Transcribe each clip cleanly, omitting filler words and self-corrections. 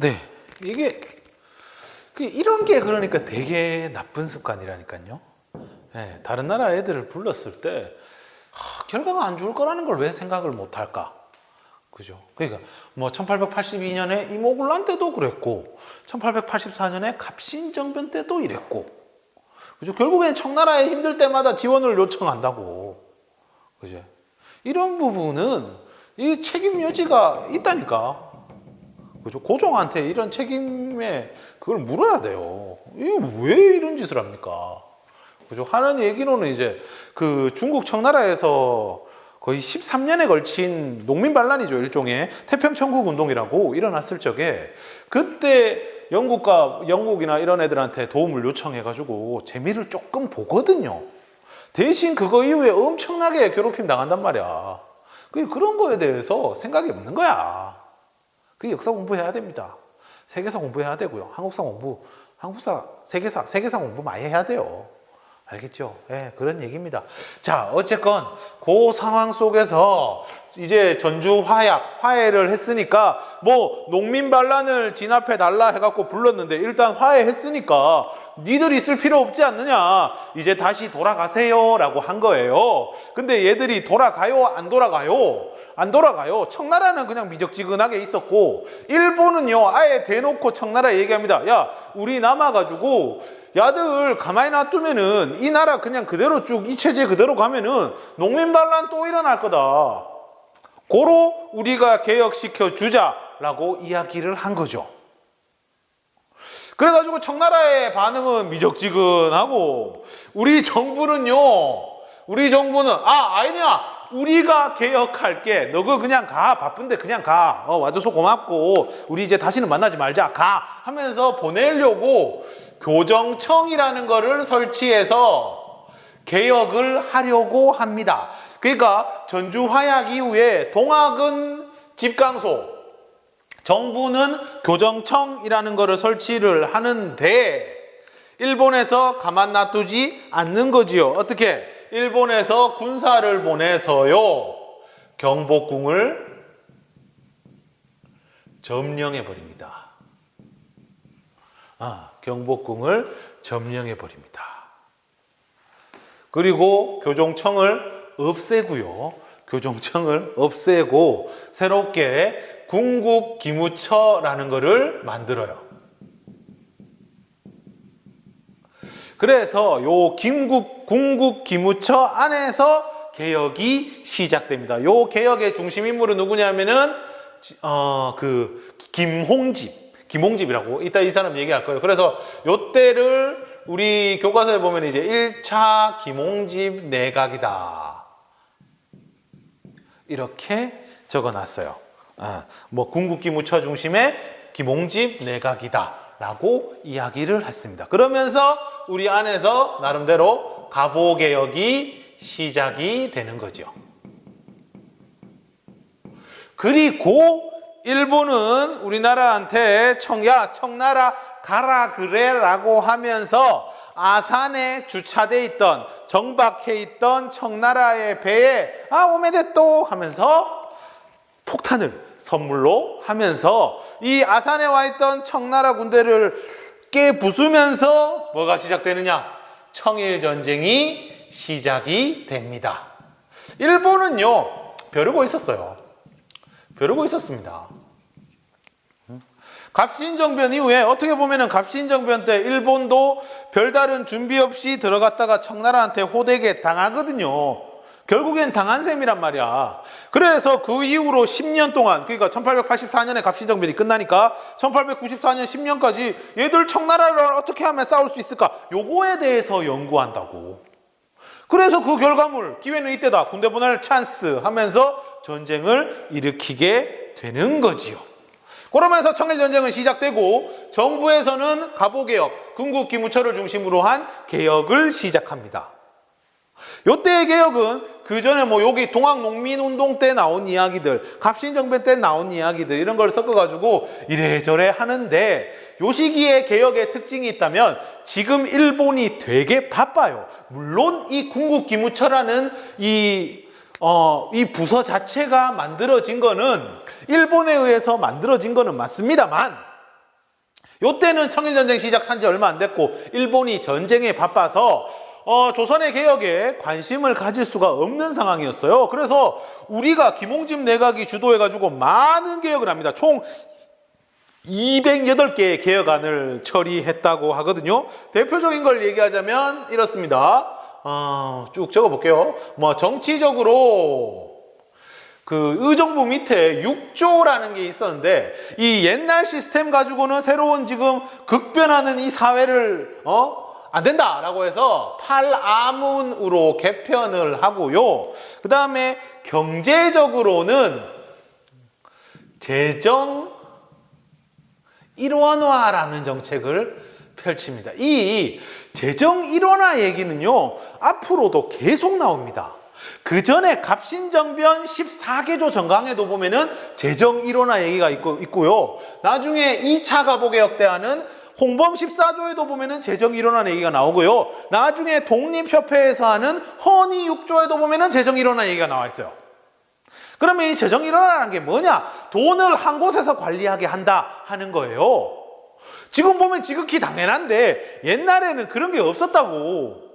네, 이게 이런 게 그러니까 되게 나쁜 습관이라니까요. 네, 다른 나라 애들을 불렀을 때 결과가 안 좋을 거라는 걸 왜 생각을 못 할까? 그죠? 그러니까 뭐 1882년에 이모군란 때도 그랬고 1884년에 갑신정변 때도 이랬고 그죠? 결국엔 청나라에 힘들 때마다 지원을 요청한다고. 그죠? 이런 부분은 이 책임 여지가 있다니까. 그죠? 고종한테 이런 책임에 그걸 물어야 돼요. 이게 왜 이런 짓을 합니까? 그죠? 하는 얘기로는 이제 그 중국 청나라에서 거의 13년에 걸친 농민 반란이죠. 일종의 태평천국 운동이라고 일어났을 적에 그때 영국이나 이런 애들한테 도움을 요청해가지고 재미를 조금 보거든요. 대신 그거 이후에 엄청나게 괴롭힘 당한단 말이야. 그런 거에 대해서 생각이 없는 거야. 그 역사 공부해야 됩니다. 세계사 공부해야 되고요. 세계사 공부 많이 해야 돼요. 알겠죠? 네, 그런 얘기입니다. 자, 어쨌건 그 상황 속에서 이제 전주 화해를 했으니까 뭐 농민 반란을 진압해 달라 해갖고 불렀는데 일단 화해했으니까 니들 있을 필요 없지 않느냐. 이제 다시 돌아가세요 라고 한 거예요. 근데 얘들이 돌아가요? 안 돌아가요? 안 돌아가요. 청나라는 그냥 미적지근하게 있었고 일본은요 아예 대놓고 청나라에 얘기합니다. 야, 우리 남아가지고 야들 가만히 놔두면은 이 나라 그냥 그대로 쭉 이 체제 그대로 가면은 농민 반란 또 일어날 거다. 고로 우리가 개혁시켜 주자라고 이야기를 한 거죠. 그래가지고 청나라의 반응은 미적지근하고 우리 정부는 아니냐 우리가 개혁할게. 너 그냥 가. 바쁜데 그냥 가. 와줘서 고맙고 우리 이제 다시는 만나지 말자. 가. 하면서 보내려고 교정청이라는 거를 설치해서 개혁을 하려고 합니다. 그러니까 전주 화약 이후에 동학은 집강소, 정부는 교정청이라는 거를 설치를 하는데 일본에서 가만 놔두지 않는 거지요. 어떻게? 일본에서 군사를 보내서요 경복궁을 점령해 버립니다. 경복궁을 점령해 버립니다. 그리고 교정청을 없애고요. 교정청을 없애고 새롭게 군국기무처라는 것을 만들어요. 그래서 요 군국기무처 안에서 개혁이 시작됩니다. 요 개혁의 중심 인물은 누구냐면은 김홍집이라고 이따 이 사람 얘기할 거예요. 그래서 요 때를 우리 교과서에 보면 이제 1차 김홍집 내각이다. 이렇게 적어놨어요. 뭐 군국기무처 중심의 김홍집 내각이다 라고 이야기를 했습니다. 그러면서 우리 안에서 나름대로 가보개혁이 시작이 되는 거죠. 그리고 일본은 우리나라한테 청나라 가라 그래 라고 하면서 아산에 주차돼 있던 정박해 있던 청나라의 배에 오메데또 하면서 폭탄을 선물로 하면서 이 아산에 와 있던 청나라 군대를 깨부수면서 뭐가 시작되느냐? 청일전쟁이 시작이 됩니다. 일본은요 벼르고 있었어요. 벼르고 있었습니다. 갑신정변 이후에 어떻게 보면은 갑신정변 때 일본도 별다른 준비 없이 들어갔다가 청나라한테 호되게 당하거든요. 결국엔 당한 셈이란 말이야. 그래서 그 이후로 10년 동안, 그러니까 1884년에 갑신정변이 끝나니까 1894년 10년까지 얘들 청나라를 어떻게 하면 싸울 수 있을까? 요거에 대해서 연구한다고. 그래서 그 결과물, 기회는 이때다. 군대 보낼 찬스 하면서 전쟁을 일으키게 되는 거지요. 그러면서 청일전쟁은 시작되고 정부에서는 가보개혁, 군국기무처를 중심으로 한 개혁을 시작합니다. 요때의 개혁은 그 전에 여기 동학농민운동 때 나온 이야기들, 갑신정변 때 나온 이야기들 이런 걸 섞어가지고 이래저래 하는데 요 시기에 개혁의 특징이 있다면 지금 일본이 되게 바빠요. 물론 이 군국기무처라는 이 부서 자체가 만들어진 거는 일본에 의해서 만들어진 거는 맞습니다만 요때는 청일전쟁 시작한 지 얼마 안 됐고 일본이 전쟁에 바빠서 조선의 개혁에 관심을 가질 수가 없는 상황이었어요. 그래서 우리가 김홍집 내각이 주도해가지고 많은 개혁을 합니다. 총 208개의 개혁안을 처리했다고 하거든요. 대표적인 걸 얘기하자면 이렇습니다. 쭉 적어볼게요. 뭐 정치적으로 그 의정부 밑에 6조라는 게 있었는데 이 옛날 시스템 가지고는 새로운 지금 급변하는 이 사회를 안 된다라고 해서 팔아문으로 개편을 하고요. 그 다음에 경제적으로는 재정 일원화라는 정책을 펼칩니다. 이 재정 일원화 얘기는요, 앞으로도 계속 나옵니다. 그 전에 갑신정변 14개조 정강에도 보면은 재정 일원화 얘기가 있고요. 나중에 2차 가보개혁대안은 홍범 14조에도 보면은 재정 일원화 얘기가 나오고요. 나중에 독립협회에서 하는 헌의 6조에도 보면은 재정 일원화 얘기가 나와 있어요. 그러면 이 재정 일원화라는 게 뭐냐? 돈을 한 곳에서 관리하게 한다 하는 거예요. 지금 보면 지극히 당연한데 옛날에는 그런 게 없었다고.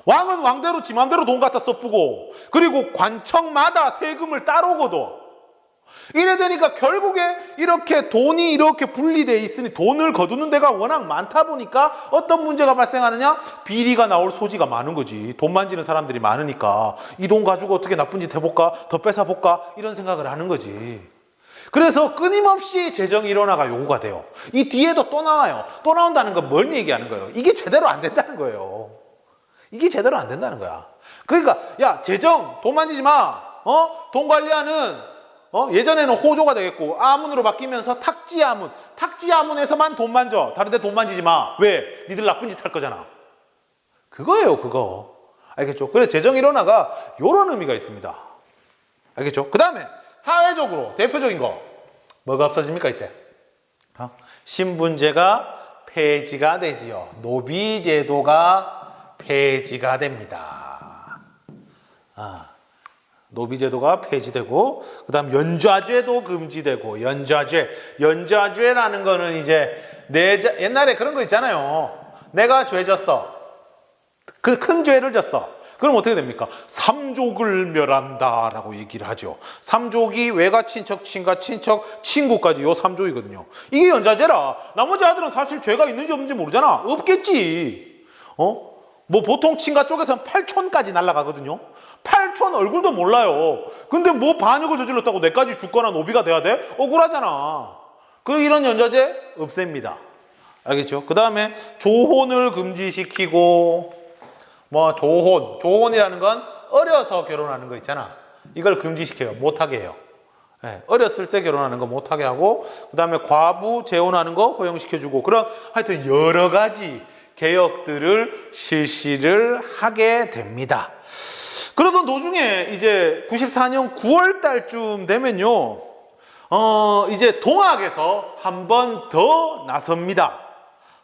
왕은 왕대로 지 맘대로 돈 갖다 써쁘고 그리고 관청마다 세금을 따로 걷어. 이래 되니까 결국에 이렇게 돈이 이렇게 분리되어 있으니 돈을 거두는 데가 워낙 많다 보니까 어떤 문제가 발생하느냐? 비리가 나올 소지가 많은 거지. 돈 만지는 사람들이 많으니까 이 돈 가지고 어떻게 나쁜 짓 해볼까? 더 뺏어볼까? 이런 생각을 하는 거지. 그래서 끊임없이 재정 일원화가 요구가 돼요. 이 뒤에도 또 나와요. 또 나온다는 건 뭘 얘기하는 거예요? 이게 제대로 안 된다는 거예요. 이게 제대로 안 된다는 거야. 그러니까 야 재정 돈 만지지 마. 돈 관리하는 예전에는 호조가 되겠고 아문으로 바뀌면서 탁지아문. 탁지아문에서만 돈 만져. 다른 데 돈 만지지 마. 왜? 니들 나쁜 짓 할 거잖아. 그거예요, 그거. 알겠죠? 그래서 재정 일원화가 요런 의미가 있습니다. 알겠죠? 그 다음에 사회적으로 대표적인 거 뭐가 없어집니까 이때? 신분제가 폐지가 되지요. 노비제도가 폐지가 됩니다. 노비제도가 폐지되고 그 다음 연좌죄도 금지되고 연좌죄라는 거는 이제 옛날에 그런 거 있잖아요. 내가 죄 졌어. 그 큰 죄를 졌어. 그럼 어떻게 됩니까? 삼족을 멸한다라고 얘기를 하죠. 삼족이 외가 친척, 친가 친척, 친구까지 요 삼족이거든요. 이게 연좌죄라. 나머지 아들은 사실 죄가 있는지 없는지 모르잖아. 없겠지. 뭐 보통 친가 쪽에서는 8촌까지 날아가거든요. 8촌 얼굴도 몰라요. 근데 뭐 반역을 저질렀다고 내까지 죽거나 노비가 돼야 돼? 억울하잖아. 이런 연좌죄 없앱니다. 알겠죠? 그 다음에 조혼을 금지시키고 뭐 조혼이라는 건 어려서 결혼하는 거 있잖아. 이걸 금지시켜요. 못하게 해요. 네, 어렸을 때 결혼하는 거 못하게 하고 그 다음에 과부 재혼하는 거 허용시켜주고 그런 하여튼 여러 가지 개혁들을 실시를 하게 됩니다. 그러던 도중에 이제 94년 9월 달쯤 되면요, 이제 동학에서 한 번 더 나섭니다.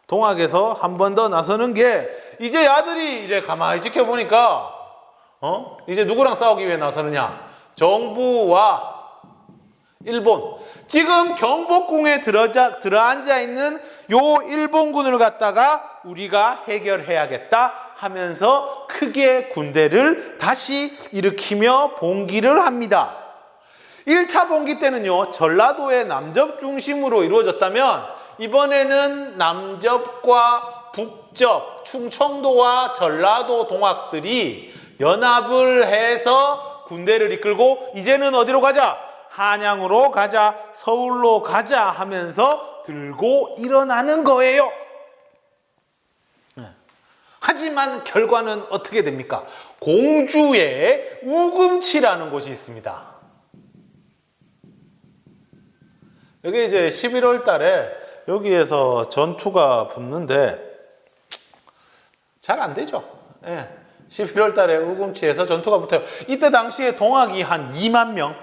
동학에서 한 번 더 나서는 게 이제 아들이 이제 가만히 지켜보니까 이제 누구랑 싸우기 위해 나서느냐? 정부와 일본. 지금 경복궁에 들어앉아 있는 요 일본군을 갖다가 우리가 해결해야겠다 하면서 크게 군대를 다시 일으키며 봉기를 합니다. 1차 봉기 때는요, 전라도의 남접 중심으로 이루어졌다면 이번에는 남접과 북접, 충청도와 전라도 동학들이 연합을 해서 군대를 이끌고 이제는 어디로 가자? 한양으로 가자, 서울로 가자 하면서 들고 일어나는 거예요. 하지만 결과는 어떻게 됩니까? 공주에 우금치라는 곳이 있습니다. 여기 이제 11월 달에 여기에서 전투가 붙는데 잘 안 되죠. 11월 달에 우금치에서 전투가 붙어요. 이때 당시에 동학이 한 2만 명,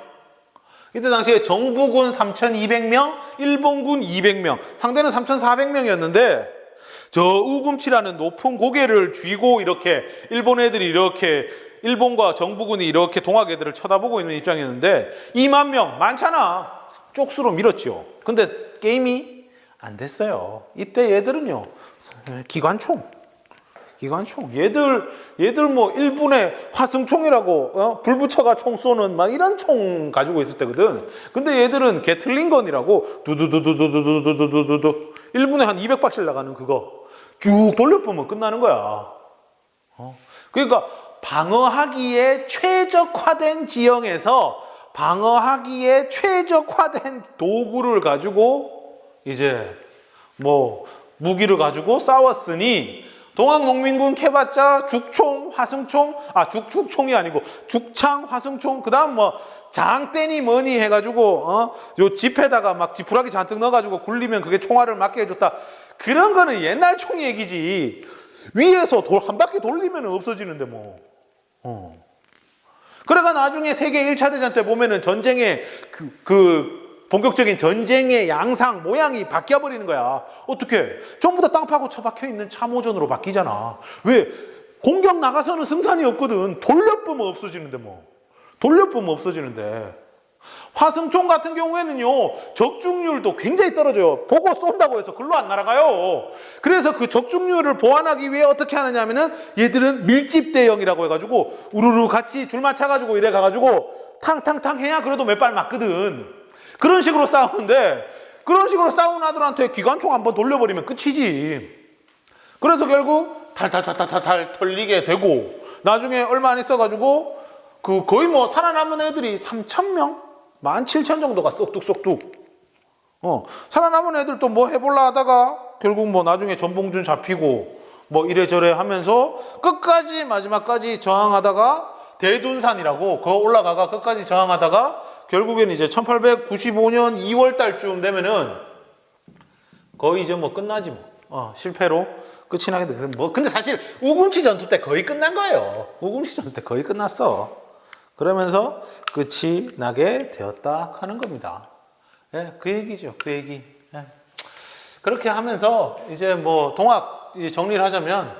이때 당시에 정부군 3,200명, 일본군 200명, 상대는 3,400명이었는데 저 우금치라는 높은 고개를 쥐고 이렇게 일본 애들이 이렇게 일본과 정부군이 이렇게 동학 애들을 쳐다보고 있는 입장이었는데 2만 명 많잖아. 쪽수로 밀었죠. 근데 게임이 안 됐어요. 이때 얘들은요, 기관총. 얘들 뭐 일본에 화승총이라고 불 붙여가 총 쏘는 막 이런 총 가지고 있을 때거든. 근데 얘들은 게틀링건이라고 두두두두두두두두두두 1분에 한 200발씩 나가는 그거 쭉 돌려보면 끝나는 거야. 그러니까 방어하기에 최적화된 지형에서 방어하기에 최적화된 도구를 가지고 이제 뭐 무기를 가지고 싸웠으니 동학농민군 캐봤자 죽총, 화승총, 죽총이 아니고 죽창, 화승총, 그 다음 뭐 장대니 뭐니 해가지고 요 집에다가 막 지푸라기 잔뜩 넣어가지고 굴리면 그게 총알을 맞게 해줬다. 그런 거는 옛날 총 얘기지. 위에서 한 바퀴 돌리면 없어지는데 뭐. 그래가 나중에 세계 1차 대전 때 보면은 전쟁의 본격적인 전쟁의 양상, 모양이 바뀌어버리는 거야. 어떻게? 전부 다 땅 파고 처박혀 있는 참호전으로 바뀌잖아. 왜? 공격 나가서는 승산이 없거든. 돌려보면 없어지는데 뭐. 화승총 같은 경우에는요, 적중률도 굉장히 떨어져요. 보고 쏜다고 해서 글로 안 날아가요. 그래서 그 적중률을 보완하기 위해 어떻게 하느냐 하면은 얘들은 밀집대형이라고 해가지고 우르르 같이 줄 맞춰가지고 이래 가가지고 탕탕탕 해야 그래도 몇 발 맞거든. 그런 식으로 싸우는데 그런 식으로 싸우는 아들한테 기관총 한번 돌려버리면 끝이지. 그래서 결국 탈탈탈탈탈 털리게 되고 나중에 얼마 안 있어가지고 거의 뭐 살아남은 애들이 3,000명? 17,000 정도가 쏙뚝쏙뚝. 살아남은 애들 또 뭐 해볼라 하다가 결국 뭐 나중에 전봉준 잡히고 뭐 이래저래 하면서 끝까지 마지막까지 저항하다가 대둔산이라고 그거 올라가가 끝까지 저항하다가 결국엔 이제 1895년 2월 달쯤 되면은 거의 이제 뭐 끝나지 뭐. 실패로 끝이 나게 돼. 뭐 근데 사실 우금치 전투 때 거의 끝난 거예요. 우금치 전투 때 거의 끝났어. 그러면서 끝이 나게 되었다 하는 겁니다. 예, 그 얘기죠. 그 얘기. 예. 그렇게 하면서 이제 뭐 동학 이제 정리를 하자면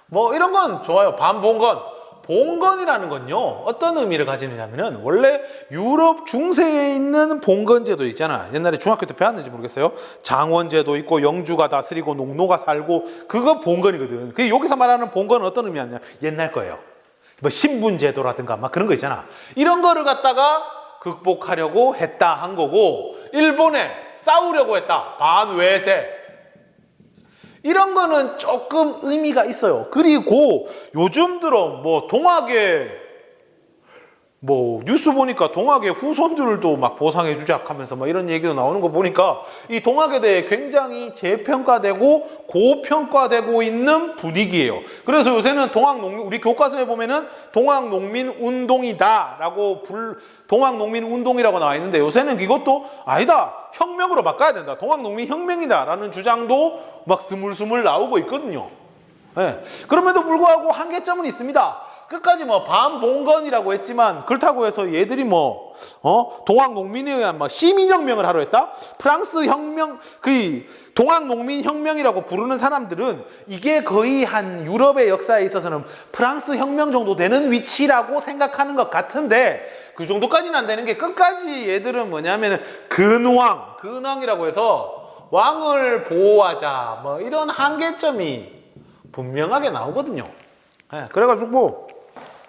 뭐 이런 건 좋아요. 반봉건. 봉건이라는 건요, 어떤 의미를 가지느냐면은 원래 유럽 중세에 있는 봉건제도 있잖아. 옛날에 중학교 때 배웠는지 모르겠어요. 장원제도 있고 영주가 다스리고 농노가 살고 그거 봉건이거든. 그게 여기서 말하는 봉건은 어떤 의미냐면 옛날 거예요. 뭐 신분제도라든가 막 그런 거 있잖아. 이런 거를 갖다가 극복하려고 했다 한 거고 일본에 싸우려고 했다. 반외세. 이런 거는 조금 의미가 있어요. 그리고 요즘 들어 뭐 동학의 뭐 뉴스 보니까 동학의 후손들도 막 보상해 주자 하면서 막 이런 얘기도 나오는 거 보니까 이 동학에 대해 굉장히 재평가되고 고평가되고 있는 분위기예요. 그래서 요새는 우리 교과서에 보면은 동학농민운동이다라고 동학농민운동이라고 나와 있는데 요새는 이것도 아니다. 혁명으로 바꿔야 된다. 동학농민혁명이다라는 주장도 막 스물스물 나오고 있거든요. 네. 그럼에도 불구하고 한계점은 있습니다. 끝까지 뭐 반봉건이라고 했지만 그렇다고 해서 얘들이 뭐 동학농민에 의한 뭐 시민혁명을 하려 했다? 프랑스 혁명, 동학농민혁명이라고 부르는 사람들은 이게 거의 한 유럽의 역사에 있어서는 프랑스 혁명 정도 되는 위치라고 생각하는 것 같은데 그 정도까지는 안 되는 게 끝까지 얘들은 뭐냐면은 근왕이라고 해서 왕을 보호하자 뭐 이런 한계점이 분명하게 나오거든요. 네, 그래가지고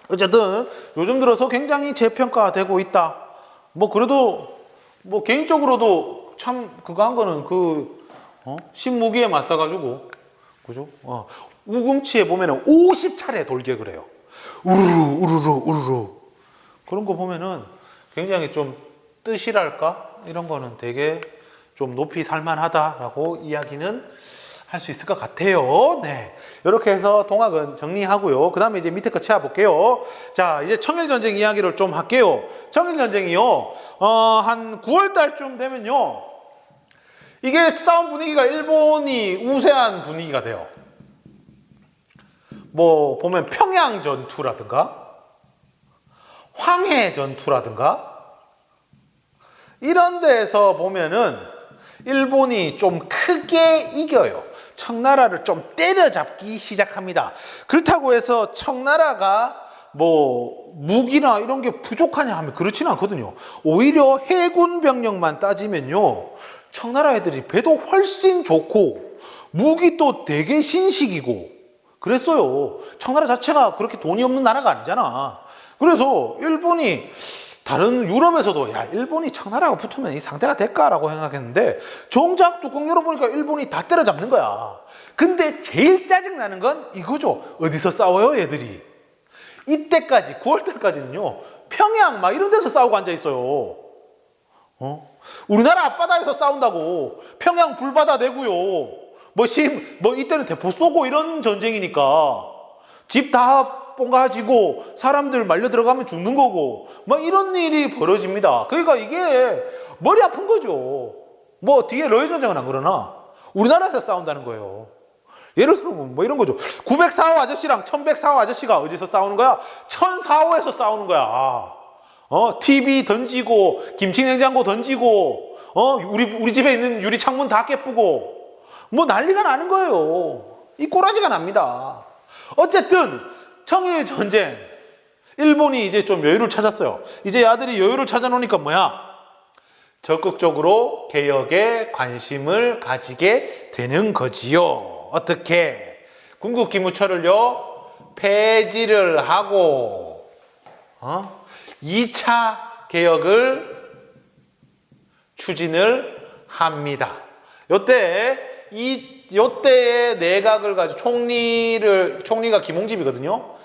어쨌든 요즘 들어서 굉장히 재평가되고 있다. 뭐 그래도 뭐 개인적으로도 참 그거 한 거는 신무기에 맞서가지고 그죠? 우금치에 보면은 50차례 돌격을 해요. 우르르 그런 거 보면은 굉장히 좀 뜻이랄까 이런 거는 되게 좀 높이 살만하다라고 이야기는 할 수 있을 것 같아요. 네. 이렇게 해서 동학은 정리하고요. 그 다음에 이제 밑에 거 채워볼게요. 자, 이제 청일전쟁 이야기를 좀 할게요. 청일전쟁이요, 한 9월달쯤 되면요, 이게 싸움 분위기가 일본이 우세한 분위기가 돼요. 뭐, 보면 평양 전투라든가, 황해 전투라든가, 이런 데에서 보면은 일본이 좀 크게 이겨요. 청나라를 좀 때려잡기 시작합니다. 그렇다고 해서 청나라가 뭐 무기나 이런 게 부족하냐 하면 그렇지는 않거든요. 오히려 해군 병력만 따지면요, 청나라 애들이 배도 훨씬 좋고 무기도 되게 신식이고 그랬어요. 청나라 자체가 그렇게 돈이 없는 나라가 아니잖아. 그래서 일본이 다른 유럽에서도 야 일본이 청나라하고 붙으면 이 상대가 될까라고 생각했는데 정작 뚜껑 열어보니까 일본이 다 때려잡는 거야. 근데 제일 짜증나는 건 이거죠. 어디서 싸워요 얘들이. 이때까지 9월달까지는요 평양 막 이런 데서 싸우고 앉아있어요. 우리나라 앞바다에서 싸운다고 평양 불바다 내고요. 뭐 이때는 대포 쏘고 이런 전쟁이니까 집 다 뽕가지고 사람들 말려 들어가면 죽는 거고 막 이런 일이 벌어집니다. 그러니까 이게 머리 아픈 거죠. 뭐 뒤에 러일 전쟁은 안 그러나 우리나라에서 싸운다는 거예요. 예를 들면 뭐 이런 거죠. 904호 아저씨랑 1104호 아저씨가 어디서 싸우는 거야? 1004호에서 싸우는 거야. TV 던지고 김치 냉장고 던지고 우리 집에 있는 유리 창문 다 깨쁘고 뭐 난리가 나는 거예요. 이 꼬라지가 납니다. 어쨌든 청일 전쟁 일본이 이제 좀 여유를 찾았어요. 이제 아들이 여유를 찾아놓으니까 뭐야? 적극적으로 개혁에 관심을 가지게 되는 거지요. 어떻게? 군국기무처를요 폐지를 하고 2차 개혁을 추진을 합니다. 요때의 내각을 가지고 총리가 김홍집이거든요.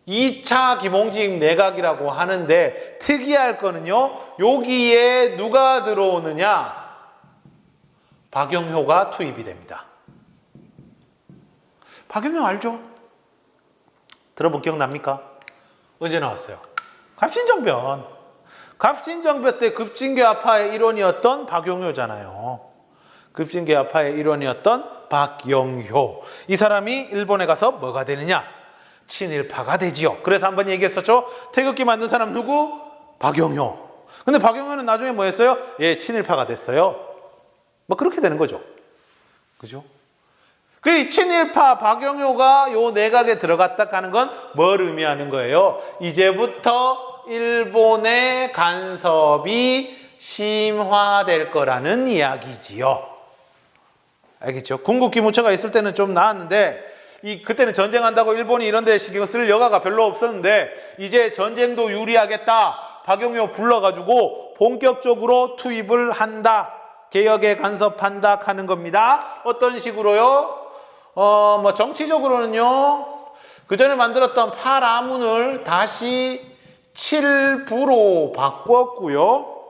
2차 김홍집 내각이라고 하는데 특이할 거는요. 여기에 누가 들어오느냐? 박영효가 투입이 됩니다. 박영효 알죠? 들어본 기억납니까? 언제 나왔어요? 갑신정변. 갑신정변 때 급진교아파의 일원이었던 박영효잖아요. 급진교아파의 일원이었던 박영효. 이 사람이 일본에 가서 뭐가 되느냐? 친일파가 되지요. 그래서 한번 얘기했었죠. 태극기 만든 사람 누구? 박영효. 근데 박영효는 나중에 뭐 했어요? 예, 친일파가 됐어요. 뭐 그렇게 되는 거죠. 그죠? 그 친일파 박영효가 요 내각에 들어갔다 하는 건 뭘 의미하는 거예요? 이제부터 일본의 간섭이 심화될 거라는 이야기지요. 알겠죠? 군국기무처가 있을 때는 좀 나았는데 그때는 전쟁한다고 일본이 이런 데 신경 쓸 여가가 별로 없었는데 이제 전쟁도 유리하겠다. 박영효 불러가지고 본격적으로 투입을 한다. 개혁에 간섭한다 하는 겁니다. 어떤 식으로요? 뭐 정치적으로는요. 그 전에 만들었던 파라문을 다시 7부로 바꿨고요.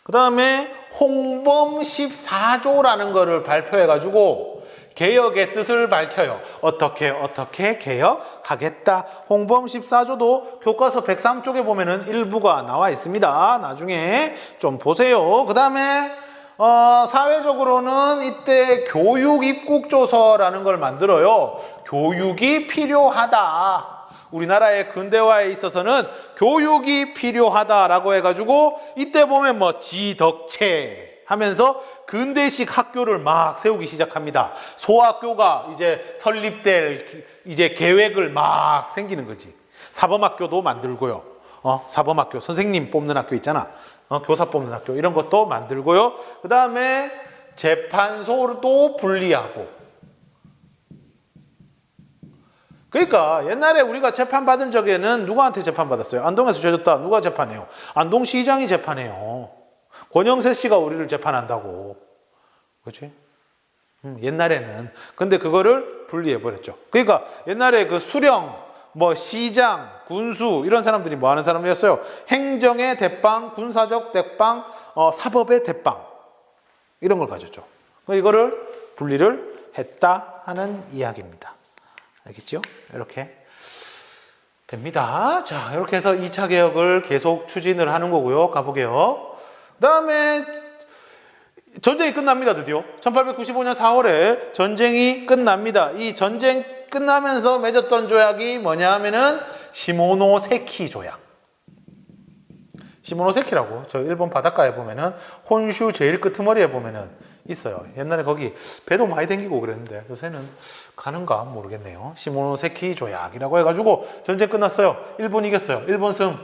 그 다음에 홍범 14조라는 거를 발표해가지고 개혁의 뜻을 밝혀요. 어떻게 개혁하겠다. 홍범 14조도 교과서 103쪽에 보면은 일부가 나와 있습니다. 나중에 좀 보세요. 그 다음에 사회적으로는 이때 교육 입국조서라는 걸 만들어요. 교육이 필요하다. 우리나라의 근대화에 있어서는 교육이 필요하다라고 해가지고 이때 보면 뭐 지덕체 하면서 근대식 학교를 막 세우기 시작합니다. 소학교가 이제 설립될 이제 계획을 막 생기는 거지. 사범학교도 만들고요. 사범학교 선생님 뽑는 학교 있잖아. 교사 뽑는 학교 이런 것도 만들고요. 그 다음에 재판소도 분리하고. 그러니까 옛날에 우리가 재판받은 적에는 누구한테 재판받았어요? 안동에서 죄졌다. 누가 재판해요? 안동시장이 재판해요. 권영세 씨가 우리를 재판한다고. 그렇지? 옛날에는. 근데 그거를 분리해버렸죠. 그러니까 옛날에 그 수령, 뭐 시장, 군수 이런 사람들이 뭐 하는 사람이었어요? 행정의 대빵, 군사적 대빵, 사법의 대빵 이런 걸 가졌죠. 이거를 분리를 했다 하는 이야기입니다. 알겠죠? 이렇게 됩니다. 자, 이렇게 해서 2차 개혁을 계속 추진을 하는 거고요. 가보게요. 그 다음에 전쟁이 끝납니다. 드디어 1895년 4월에 전쟁이 끝납니다. 이 전쟁 끝나면서 맺었던 조약이 뭐냐 하면은 시모노세키 조약. 시모노세키라고 저 일본 바닷가에 보면은 혼슈 제일 끄트머리에 보면은 있어요. 옛날에 거기 배도 많이 댕기고 그랬는데 요새는 가는가 모르겠네요. 시모노세키 조약이라고 해가지고 전쟁 끝났어요. 일본 이겼어요. 일본 승.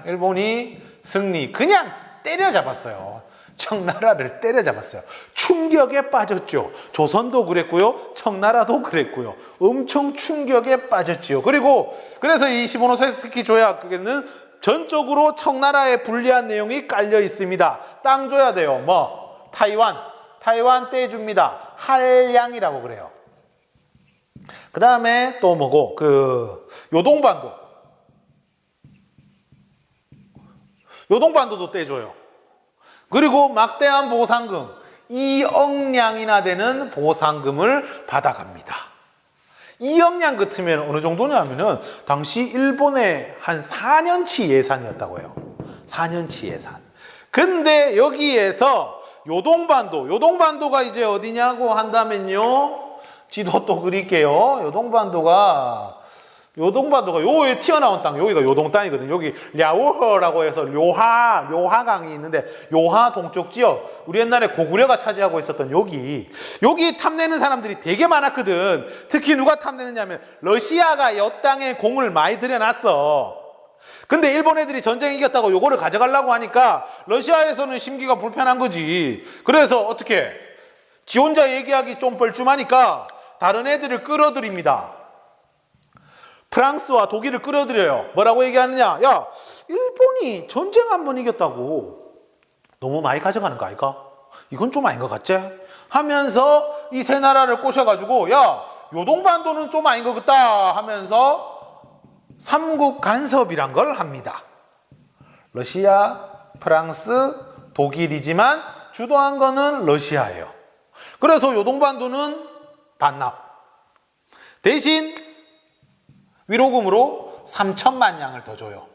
일본이 승리. 그냥 때려잡았어요. 청나라를 때려잡았어요. 충격에 빠졌죠. 조선도 그랬고요. 청나라도 그랬고요. 엄청 충격에 빠졌지요. 그리고 그래서 이 시모노세스키 조약에는 전적으로 청나라에 불리한 내용이 깔려 있습니다. 땅 줘야 돼요. 뭐 타이완 떼줍니다. 한량이라고 그래요. 그 다음에 또 뭐고 요동반도도 떼줘요. 그리고 막대한 보상금 2억량이나 되는 보상금을 받아갑니다. 2억량 같으면 어느 정도냐면은 당시 일본의 한 4년치 예산이었다고 해요. 4년치 예산. 근데 여기에서 요동반도가 이제 어디냐고 한다면요. 지도 또 그릴게요. 요동반도가 요에 튀어나온 땅, 여기가 요동 땅이거든요. 여기 랴오허라고 해서 료하강이 있는데 요하 동쪽 지역, 우리 옛날에 고구려가 차지하고 있었던 여기 탐내는 사람들이 되게 많았거든. 특히 누가 탐내느냐면 러시아가 이 땅에 공을 많이 들여놨어. 근데 일본 애들이 전쟁 이겼다고 요거를 가져가려고 하니까 러시아에서는 심기가 불편한 거지. 그래서 어떻게 지 혼자 얘기하기 좀 뻘쭘하니까 다른 애들을 끌어들입니다. 프랑스와 독일을 끌어들여요. 뭐라고 얘기하느냐? 야, 일본이 전쟁 한 번 이겼다고 너무 많이 가져가는 거 아이가? 이건 좀 아닌 것 같지? 하면서 이 세 나라를 꼬셔가지고 야, 요동반도는 좀 아닌 것 같다 하면서 삼국 간섭이란 걸 합니다. 러시아, 프랑스, 독일이지만 주도한 거는 러시아예요. 그래서 요동반도는 반납. 대신 위로금으로 3천만 양을 더 줘요.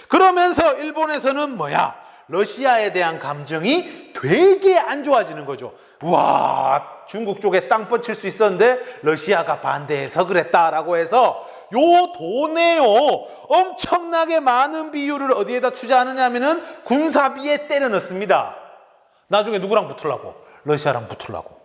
그러면서 일본에서는 뭐야? 러시아에 대한 감정이 되게 안 좋아지는 거죠. 와, 중국 쪽에 땅 뻗칠 수 있었는데 러시아가 반대해서 그랬다라고 해서 요 돈에요 엄청나게 많은 비율을 어디에다 투자하느냐 하면은 군사비에 때려 넣습니다. 나중에 누구랑 붙으려고? 러시아랑 붙으려고.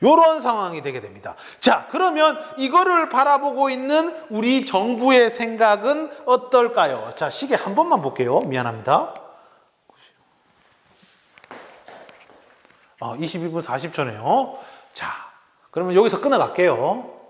이런 상황이 되게 됩니다. 자, 그러면 이거를 바라보고 있는 우리 정부의 생각은 어떨까요? 자, 시계 한 번만 볼게요. 미안합니다. 22분 40초네요. 자, 그러면 여기서 끊어갈게요.